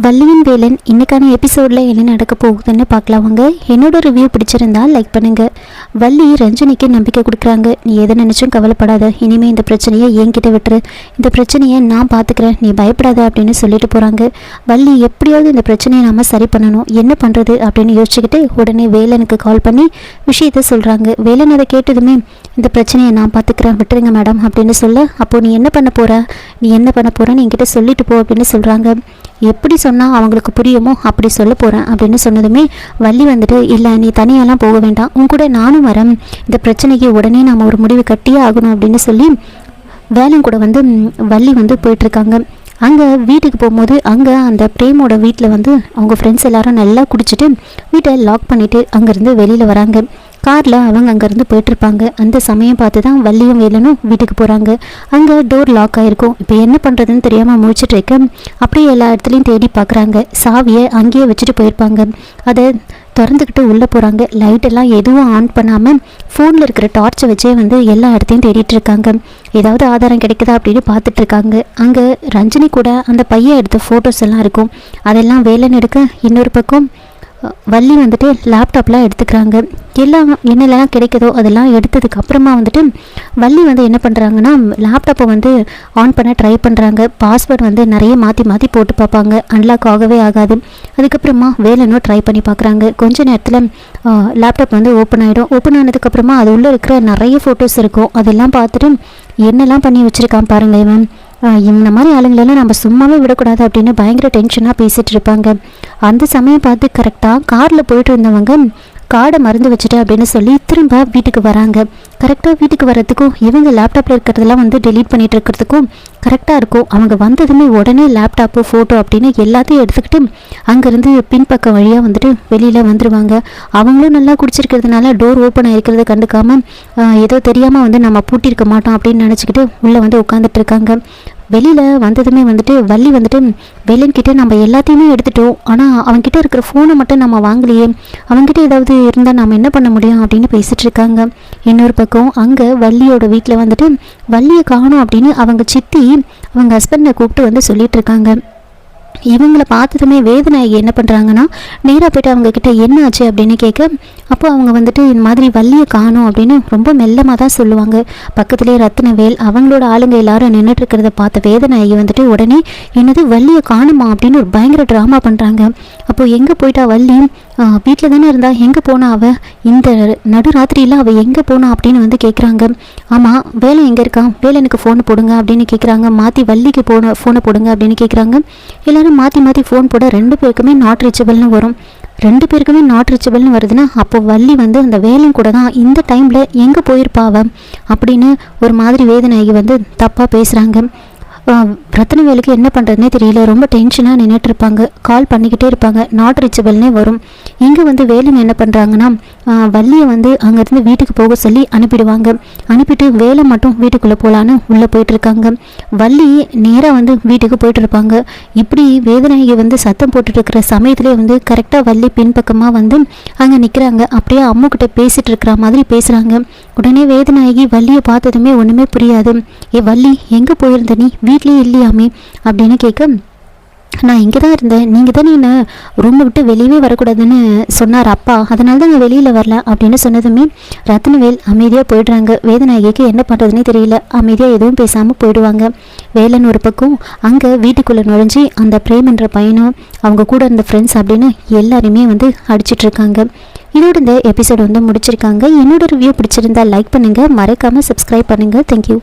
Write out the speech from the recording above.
வள்ளியின் வேலன் இன்னைக்கான எபிசோடில் என்ன நடக்க போகுதுன்னு பார்க்கலாம் வாங்க. என்னோட ரிவ்யூ பிடிச்சிருந்தா லைக் பண்ணுங்கள். வள்ளி ரஞ்சனிக்கு நம்பிக்கை கொடுக்குறாங்க. நீ எதை நினச்சும் கவலைப்படாத, இனிமேல் இந்த பிரச்சனையை என்கிட்ட விட்டுரு, இந்த பிரச்சனையை நான் பார்த்துக்கிறேன், நீ பயப்படாத அப்படின்னு சொல்லிட்டு போகிறாங்க. வள்ளி எப்படியாவது இந்த பிரச்சனையை நாம் சரி பண்ணணும், என்ன பண்ணுறது அப்படின்னு யோசிச்சுக்கிட்டு உடனே வேலனுக்கு கால் பண்ணி விஷயத்த சொல்கிறாங்க. வேலன் அதை கேட்டதுமே இந்த பிரச்சனையை நான் பார்த்துக்கிறேன், விட்டுருங்க மேடம் அப்படின்னு சொல்ல, அப்போது நீ என்ன பண்ண போகிறேன்னு என்கிட்ட சொல்லிட்டு போ அப்படின்னு சொல்கிறாங்க. எப்படி சொன்னால் அவங்களுக்கு புரியுமோ அப்படி சொல்ல போகிறேன் அப்படின்னு சொன்னதுமே வள்ளி வந்துட்டு, இல்லை நீ தனியாலாம் போக வேண்டாம், உன் கூட நானும் வரேன், இந்த பிரச்சனைக்கு உடனே நாம் ஒரு முடிவு கட்டியே ஆகணும் அப்படின்னு சொல்லி வேலன் கூட வள்ளி போயிட்டுருக்காங்க. அங்கே வீட்டுக்கு போகும்போது அங்கே அந்த பிரேமோட வீட்டில் அவங்க ஃப்ரெண்ட்ஸ் எல்லாரும் நல்லா குடிச்சிட்டு வீட்டை லாக் பண்ணிவிட்டு அங்கேருந்து வெளியில் வராங்க. காரில் அவங்க அங்கேருந்து போயிட்டுருப்பாங்க. அந்த சமயம் பார்த்து தான் வள்ளியும் வேலனும் வீட்டுக்கு போகிறாங்க. அங்கே டோர் லாக் ஆகிருக்கும். இப்போ என்ன பண்ணுறதுன்னு தெரியாமல் முழிச்சிட்டு இருக்க அப்படியே எல்லா இடத்துலையும் தேடி பார்க்குறாங்க. சாவியை அங்கேயே வச்சுட்டு போயிருப்பாங்க. அதை திறந்துக்கிட்டு உள்ளே போகிறாங்க. லைட்டெல்லாம் எதுவும் ஆன் பண்ணாமல் ஃபோனில் இருக்கிற டார்ச்சை வச்சே எல்லா இடத்தையும் தேடிட்டு இருக்காங்க. ஏதாவது ஆதாரம் கிடைக்குதா அப்படின்னு பார்த்துட்ருக்காங்க. அங்கே ரஞ்சினி கூட அந்த பையன் எடுத்த ஃபோட்டோஸ் எல்லாம் இருக்கும். அதெல்லாம் வேலன் எடுக்க, இன்னொரு பக்கம் வள்ளி லேப்டாப்லாம் எடுத்துக்கிறாங்க. எல்லாம் என்னெல்லாம் கிடைக்குதோ அதெல்லாம் எடுத்ததுக்கு அப்புறமா வள்ளி என்ன பண்ணுறாங்கன்னா லேப்டாப்பை ஆன் பண்ண ட்ரை பண்ணுறாங்க. பாஸ்வேர்டு நிறைய மாற்றி போட்டு பார்ப்பாங்க, அன்லாக் ஆகவே ஆகாது. அதுக்கப்புறமா வேலனும் ட்ரை பண்ணி பார்க்குறாங்க. கொஞ்ச நேரத்தில் லேப்டாப் ஓப்பன் ஆகிடும். ஓப்பன் ஆனதுக்கப்புறமா அது உள்ளே இருக்கிற நிறைய ஃபோட்டோஸ் இருக்கும். அதெல்லாம் பார்த்துட்டு என்னெல்லாம் பண்ணி வச்சுருக்கான் பாருங்கள் இவன், இந்த மாதிரி ஆளுங்களெல்லாம் நம்ம சும்மாவே விடக்கூடாது அப்படின்னு பயங்கர டென்ஷனாக பேசிகிட்டு இருப்பாங்க. அந்த சமயம் பார்த்து கரெக்டாக காரில் போயிட்டு இருந்தவங்க கார்டை மறந்து வச்சுட்டு அப்படின்னு சொல்லி திரும்ப வீட்டுக்கு வராங்க. கரெக்டாக வீட்டுக்கு வர்றதுக்கும் இவங்க லேப்டாப்பில் இருக்கிறதெல்லாம் டெலீட் பண்ணிகிட்டு இருக்கிறதுக்கும் கரெக்டாக இருக்கும். அவங்க வந்ததுமே உடனே லேப்டாப்பு ஃபோட்டோ அப்படின்னு எல்லாத்தையும் எடுத்துக்கிட்டு அங்கேருந்து பின்பக்கம் வழியாக வெளியில் வந்துடுவாங்க. அவங்களும் நல்லா குடிச்சிருக்கிறதுனால டோர் ஓப்பன் ஆகிருக்கிறத கண்டுக்காமல் ஏதோ தெரியாமல் நம்ம பூட்டியிருக்க மாட்டோம் அப்படின்னு நினச்சிக்கிட்டு உள்ளே உட்காந்துட்டு இருக்காங்க. வெளியில் வந்ததுமே வள்ளி வேலன்கிட்ட நம்ம எல்லாத்தையுமே எடுத்துட்டோம், ஆனால் அவங்ககிட்ட இருக்கிற ஃபோனை மட்டும் நம்ம வாங்கலையே, அவங்ககிட்ட ஏதாவது இருந்தால் நம்ம என்ன பண்ண முடியும் அப்படின்னு பேசிகிட்டு இருக்காங்க. இன்னொரு பக்கம் அங்கே வள்ளியோட வீட்டில் வள்ளியை காணோம் அப்படின்னு அவங்க சித்தி அவங்க ஹஸ்பண்டை கூப்பிட்டு சொல்லிட்டு இருக்காங்க. இவங்களை பார்த்ததுமே வேதநாயகி என்ன பண்ணுறாங்கன்னா நேராக போய்ட்டு அவங்கக்கிட்ட என்ன ஆச்சு அப்படின்னு கேட்க, அப்போ அவங்க இந்த மாதிரி வள்ளியை காணோம் அப்படின்னு ரொம்ப மெல்லமாக தான் சொல்லுவாங்க. பக்கத்துலேயே ரத்னவேல் அவங்களோட ஆளுங்க எல்லாரும் நின்றுட்டு இருக்கிறத பார்த்த வேதநாயகி உடனே என்னது வள்ளியை காணுமா அப்படின்னு ஒரு பயங்கர ட்ராமா பண்ணுறாங்க. அப்போது எங்கே போயிட்டா வள்ளி, வீட்டில் தானே இருந்தா, எங்கே போனா அவள், இந்த நடுராத்திரியில் அவள் எங்கே போனா அப்படின்னு கேட்குறாங்க. ஆமாம் வேலை எங்கே இருக்கான், வேலனுக்கு ஃபோனை போடுங்க அப்படின்னு கேட்குறாங்க. மாற்றி வள்ளிக்கு ஃபோனை போடுங்க அப்படின்னு கேட்குறாங்க. எல்லோரும் மாற்றி ஃபோன் போட 2 பேருக்குமே நாட் ரீச்சபிள்னு வரும். 2 பேருக்குமே நாட் ரீச்சபிள்னு வருதுன்னா அப்போ வள்ளி அந்த வேலையும் கூட தான் இந்த டைமில் எங்கே போயிருப்பாவ அப்படின்னு ஒரு மாதிரி வேதநாயகி தப்பாக பேசுகிறாங்க. ரத்னவேலுக்கு என்ன பண்ணுறதுனே தெரியல, ரொம்ப டென்ஷனாக நின்றுட்டு இருப்பாங்க. கால் பண்ணிக்கிட்டே இருப்பாங்க, நாட் ரீச்சபிள்னே வரும். இங்கே வேலுங்க என்ன பண்ணுறாங்கன்னா வள்ளியை அங்கேருந்து வீட்டுக்கு போக சொல்லி அனுப்பிடுவாங்க. அனுப்பிட்டு வேலை மட்டும் வீட்டுக்குள்ளே போகலான்னு உள்ளே போயிட்டுருக்காங்க. வள்ளி நேராக வீட்டுக்கு போயிட்டுருப்பாங்க. இப்படி வேதநாயகி சத்தம் போட்டுட்ருக்கிற சமயத்துலேயே கரெக்டாக வள்ளி பின்பக்கமாக அங்கே நிற்கிறாங்க. அப்படியே அம்முக்கிட்ட பேசிகிட்டு இருக்கிற மாதிரி பேசுகிறாங்க. உடனே வேதநாயகி வள்ளியை பார்த்ததுமே ஒன்றுமே புரியாது. வள்ளி எங்கே போயிருந்த, நீ வீட்லேயே இல்லையாமே அப்படின்னு கேட்க, நான் இங்கே தான் இருந்தேன், நீங்கள் தானே என்ன ரூமை விட்டு வெளியவே வரக்கூடாதுன்னு சொன்னார் அப்பா, அதனால தான் நான் வெளியில் வரல அப்படின்னு சொன்னதுமே ரத்னவேல் அமைதியாக போயிடுறாங்க. வேதநாயகிக்கு என்ன பண்ணுறதுனே தெரியல, அமைதியாக எதுவும் பேசாமல் போயிடுவாங்க. வேலன் ஒரு பக்கம் அங்கே வீட்டுக்குள்ளே நுழைஞ்சி அந்த பிரேம் என்ற பையனும் அவங்க கூட இருந்த ஃப்ரெண்ட்ஸ் அப்படின்னு எல்லாருமே அடிச்சிட்ருக்காங்க. இதோட இந்த எபிசோடு முடிச்சிருக்காங்க. என்னோட ரிவ்யூ பிடிச்சிருந்தா லைக் பண்ணுங்கள், மறக்காமல் சப்ஸ்கிரைப் பண்ணுங்கள். தேங்க்யூ.